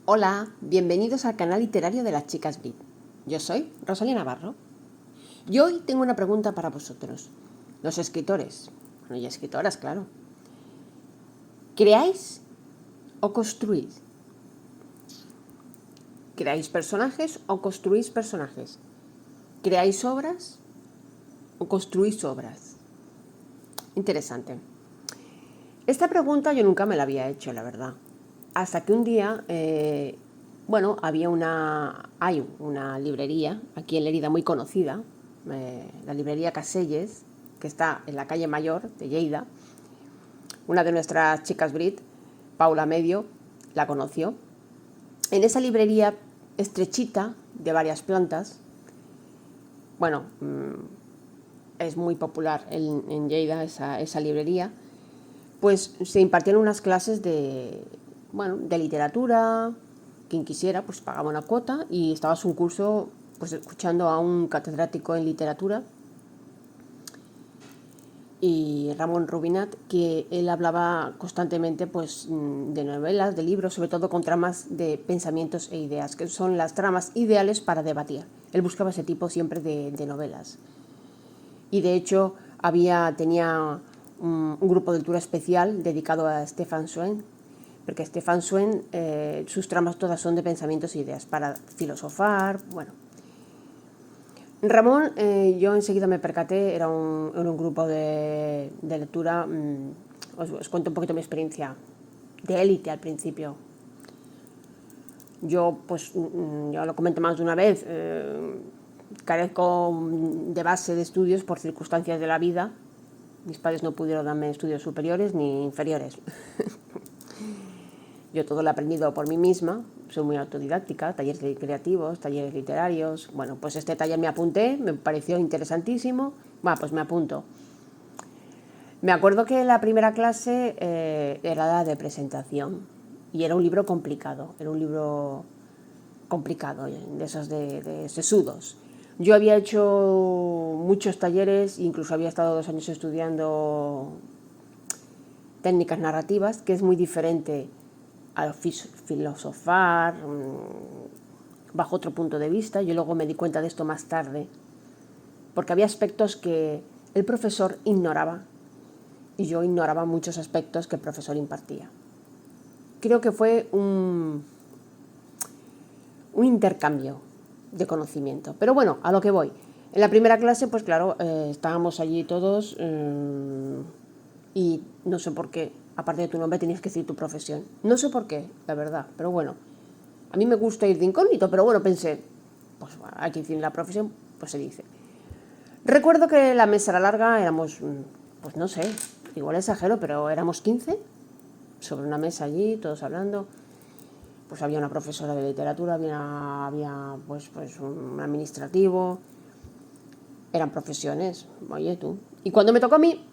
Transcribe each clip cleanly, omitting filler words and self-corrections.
Hola, bienvenidos al canal literario de las chicas Brit. Yo soy Rosalía Navarro y hoy tengo una pregunta para vosotros, los escritores, bueno, y escritoras, claro. ¿Creáis o construís? ¿Creáis personajes o construís personajes? ¿Creáis obras o construís obras? Interesante. Esta pregunta yo nunca me la había hecho, la verdad. Hasta que un día, hay una librería aquí en Lérida muy conocida, la librería Caselles, que está en la calle Mayor de Lleida. Una de nuestras chicas Brit, Paula Medio, la conoció. En esa librería estrechita, de varias plantas, es muy popular en Lleida esa librería, pues se impartían unas clases de literatura. Quien quisiera pues pagaba una cuota y estabas un curso pues escuchando a un catedrático en literatura, y Ramón Rubinat, que él hablaba constantemente pues de novelas, de libros, sobre todo con tramas de pensamientos e ideas, que son las tramas ideales para debatir. Él buscaba ese tipo siempre de novelas. Y de hecho tenía un grupo de lectura especial dedicado a Stefan Zweig, porque Stefan Zweig, sus tramas todas son de pensamientos e ideas, para filosofar. Bueno, Ramón, yo enseguida me percaté, era un grupo de lectura. Os cuento un poquito mi experiencia de élite al principio. Yo, pues, ya lo comenté más de una vez, carezco de base de estudios por circunstancias de la vida. Mis padres no pudieron darme estudios superiores ni inferiores. Yo todo lo he aprendido por mí misma, soy muy autodidáctica, talleres creativos, talleres literarios. Bueno, pues este taller me apunté, me pareció interesantísimo. Bueno, pues me apunto. Me acuerdo que la primera clase era la de presentación y era un libro complicado, de esos de sesudos. Yo había hecho muchos talleres, incluso había estado 2 años estudiando técnicas narrativas, que es muy diferente al filosofar bajo otro punto de vista. Yo luego me di cuenta de esto más tarde, porque había aspectos que el profesor ignoraba y yo ignoraba muchos aspectos que el profesor impartía. Creo que fue un intercambio de conocimiento. Pero bueno, a lo que voy. En la primera clase, pues claro, estábamos allí todos y no sé por qué, aparte de tu nombre, tenías que decir tu profesión. No sé por qué, la verdad, pero bueno. A mí me gusta ir de incógnito, pero bueno, pensé, pues bueno, hay que decir la profesión, pues se dice. Recuerdo que la mesa era larga, éramos, pues no sé, igual exagero, pero éramos 15 sobre una mesa allí, todos hablando. Pues había una profesora de literatura, había pues un administrativo. Eran profesiones, oye tú. Y cuando me tocó a mí,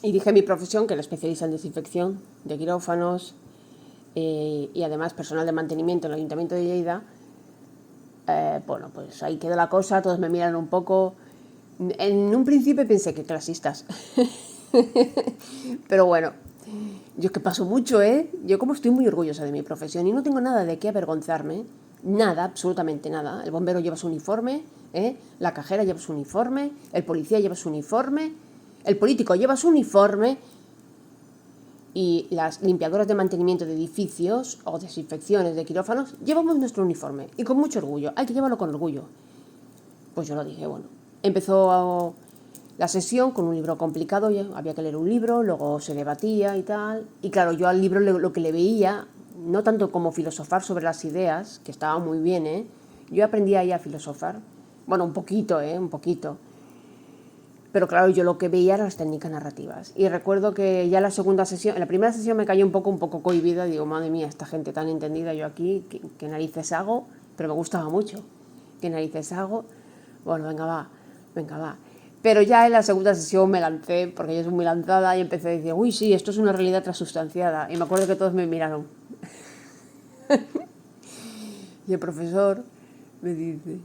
y dije mi profesión, que era especialista en desinfección de quirófanos, y además personal de mantenimiento en el Ayuntamiento de Lleida, bueno, pues ahí quedó la cosa, todos me miran un poco. En un principio pensé que clasistas. Pero bueno, yo es que paso mucho, ¿eh? Yo como estoy muy orgullosa de mi profesión y no tengo nada de qué avergonzarme, nada, absolutamente nada. El bombero lleva su uniforme, la cajera lleva su uniforme, el policía lleva su uniforme, el político lleva su uniforme y las limpiadoras de mantenimiento de edificios o desinfecciones de quirófanos llevamos nuestro uniforme y con mucho orgullo. Hay que llevarlo con orgullo. Pues yo lo dije, bueno. Empezó la sesión con un libro complicado, había que leer un libro, luego se debatía y tal. Y claro, yo al libro lo que le veía, no tanto como filosofar sobre las ideas, que estaba muy bien, ¿eh? Yo aprendí ahí a filosofar. Bueno, un poquito, un poquito. Pero claro, yo lo que veía eran las técnicas narrativas. Y recuerdo que ya en la primera sesión me cayó un poco cohibida. Digo, madre mía, esta gente tan entendida, yo aquí, ¿qué narices hago? Pero me gustaba mucho. ¿Qué narices hago? Bueno, venga, va. Pero ya en la segunda sesión me lancé, porque yo soy muy lanzada, y empecé a decir, uy, sí, esto es una realidad transustanciada. Y me acuerdo que todos me miraron. Y el profesor me dice,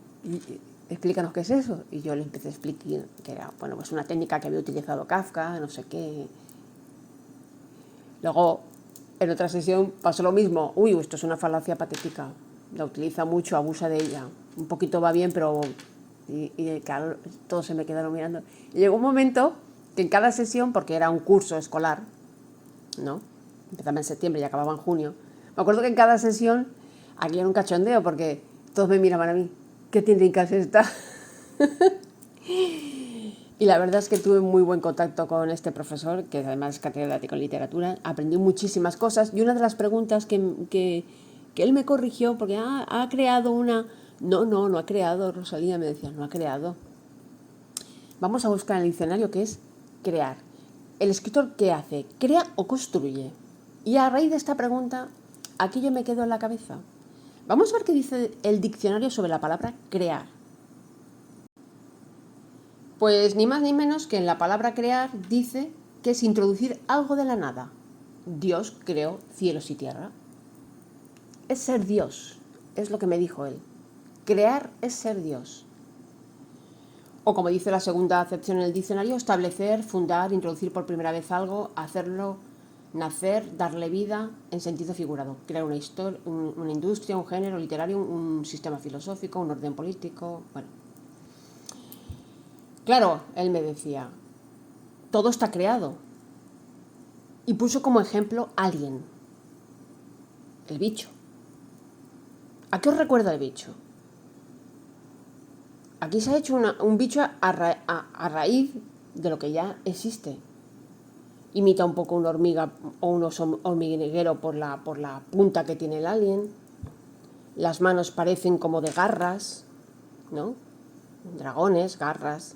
explícanos qué es eso. Y yo le empecé a explicar que era, bueno, pues una técnica que había utilizado Kafka, no sé qué. Luego En otra sesión pasó lo mismo. Uy, esto es una falacia patética. La utiliza mucho, abusa de ella. Un poquito va bien, pero... Y claro, todos se me quedaron mirando. Y llegó un momento que en cada sesión, porque era un curso escolar, ¿no? Empezaba en septiembre y acababa en junio. Me acuerdo que en cada sesión, aquí era un cachondeo, porque todos me miraban a mí. ¿Qué técnica es esta? Y la verdad es que tuve muy buen contacto con este profesor, que además es catedrático en literatura. Aprendí muchísimas cosas y una de las preguntas que él me corrigió, porque ha creado una... No ha creado, Rosalía me decía, no ha creado. Vamos a buscar en el diccionario qué es crear. ¿El escritor qué hace? ¿Crea o construye? Y a raíz de esta pregunta, aquello me quedó en la cabeza. Vamos a ver qué dice el diccionario sobre la palabra crear. Pues ni más ni menos que en la palabra crear dice que es introducir algo de la nada. Dios creó cielos y tierra. Es ser Dios, es lo que me dijo él. Crear es ser Dios. O como dice la segunda acepción en el diccionario, establecer, fundar, introducir por primera vez algo, hacerlo nacer, darle vida en sentido figurado. Crear una historia, una industria, un género literario, un sistema filosófico, un orden político, bueno. Claro, él me decía, todo está creado. Y puso como ejemplo Alien, el bicho. ¿A qué os recuerda el bicho? Aquí se ha hecho un bicho a raíz de lo que ya existe. Imita un poco una hormiga o un hormiguero por la punta que tiene el alien. Las manos parecen como de garras, ¿no? Dragones, garras.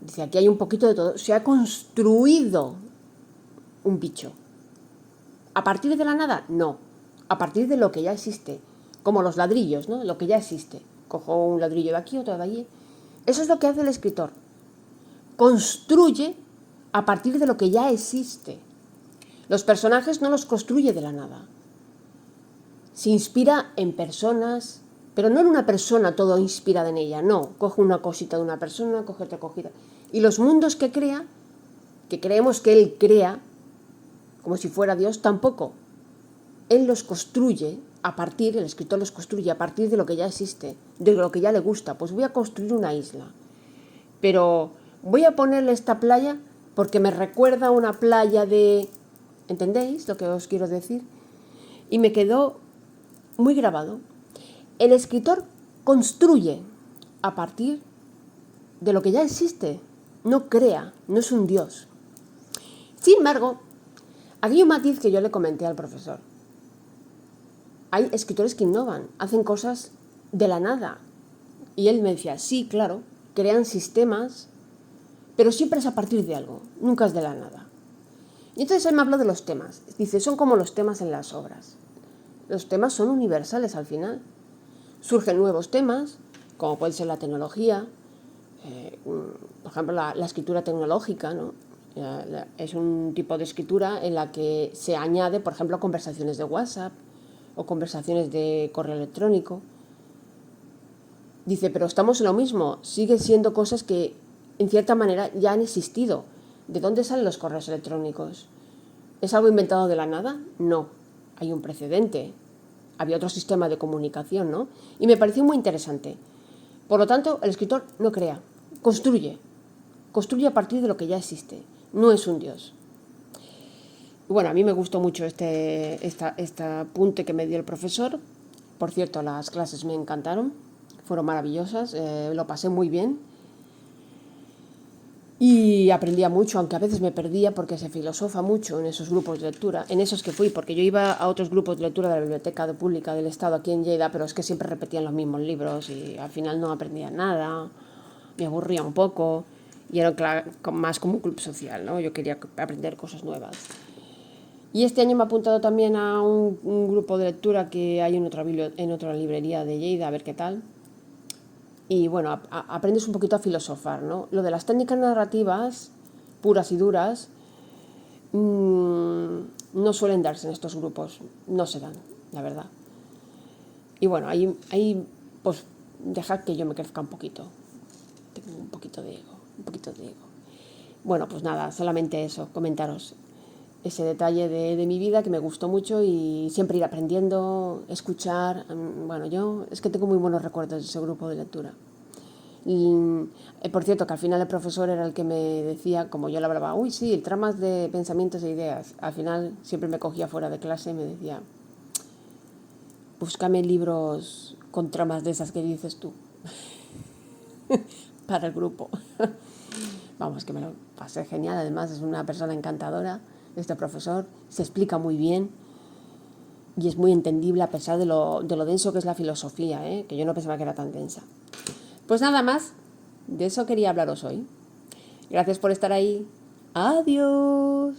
Dice, aquí hay un poquito de todo. Se ha construido un bicho. ¿A partir de la nada? No. A partir de lo que ya existe. Como los ladrillos, ¿no? Lo que ya existe. Cojo un ladrillo de aquí, otro de allí. Eso es lo que hace el escritor. Construye a partir de lo que ya existe. Los personajes no los construye de la nada. Se inspira en personas, pero no en una persona todo inspirada en ella, no. Coge una cosita de una persona, coge otra cosita. Y los mundos que crea, que creemos que él crea, como si fuera Dios, tampoco. Él los construye a partir, el escritor los construye a partir de lo que ya existe, de lo que ya le gusta. Pues voy a construir una isla, pero voy a ponerle esta playa porque me recuerda a una playa de... ¿Entendéis lo que os quiero decir? Y me quedó muy grabado. El escritor construye a partir de lo que ya existe, no crea, no es un dios. Sin embargo, aquí hay un matiz que yo le comenté al profesor. Hay escritores que innovan, hacen cosas de la nada. Y él me decía, sí, claro, crean sistemas, pero siempre es a partir de algo, nunca es de la nada. Y entonces él me habló de los temas. Dice, son como los temas en las obras. Los temas son universales al final. Surgen nuevos temas, como puede ser la tecnología, por ejemplo, la escritura tecnológica, ¿no? Es un tipo de escritura en la que se añade, por ejemplo, conversaciones de WhatsApp o conversaciones de correo electrónico. Dice, pero estamos en lo mismo, siguen siendo cosas que en cierta manera ya han existido. ¿De dónde salen los correos electrónicos? ¿Es algo inventado de la nada? No, hay un precedente. Había otro sistema de comunicación, ¿no? Y me pareció muy interesante. Por lo tanto, el escritor no crea, construye. Construye a partir de lo que ya existe. No es un dios. Bueno, a mí me gustó mucho este apunte que me dio el profesor. Por cierto, las clases me encantaron. Fueron maravillosas. Lo pasé muy bien. Y aprendía mucho, aunque a veces me perdía porque se filosofa mucho en esos grupos de lectura, en esos que fui, porque yo iba a otros grupos de lectura de la Biblioteca Pública del Estado aquí en Lleida, pero es que siempre repetían los mismos libros y al final no aprendía nada, me aburría un poco y era más como un club social, ¿no? Yo quería aprender cosas nuevas. Y este año me he apuntado también a un grupo de lectura que hay en otra librería de Lleida, a ver qué tal. Y bueno, aprendes un poquito a filosofar, ¿no? Lo de las técnicas narrativas puras y duras no suelen darse en estos grupos, no se dan, la verdad. Y bueno, ahí pues dejad que yo me crezca un poquito. Tengo un poquito de ego. Bueno, pues nada, solamente eso, comentaros. ese detalle de mi vida que me gustó mucho y siempre ir aprendiendo, escuchar. Bueno, yo es que tengo muy buenos recuerdos de ese grupo de lectura. Y, por cierto, que al final el profesor era el que me decía, como yo le hablaba, uy, sí, el tramas de pensamientos e ideas. Al final siempre me cogía fuera de clase y me decía, búscame libros con tramas de esas que dices tú para el grupo. Vamos, que me lo pasé genial. Además, es una persona encantadora, este profesor. Se explica muy bien y es muy entendible a pesar de lo denso que es la filosofía, ¿eh? Que yo no pensaba que era tan densa. Pues nada más, de eso quería hablaros hoy. Gracias por estar ahí. Adiós.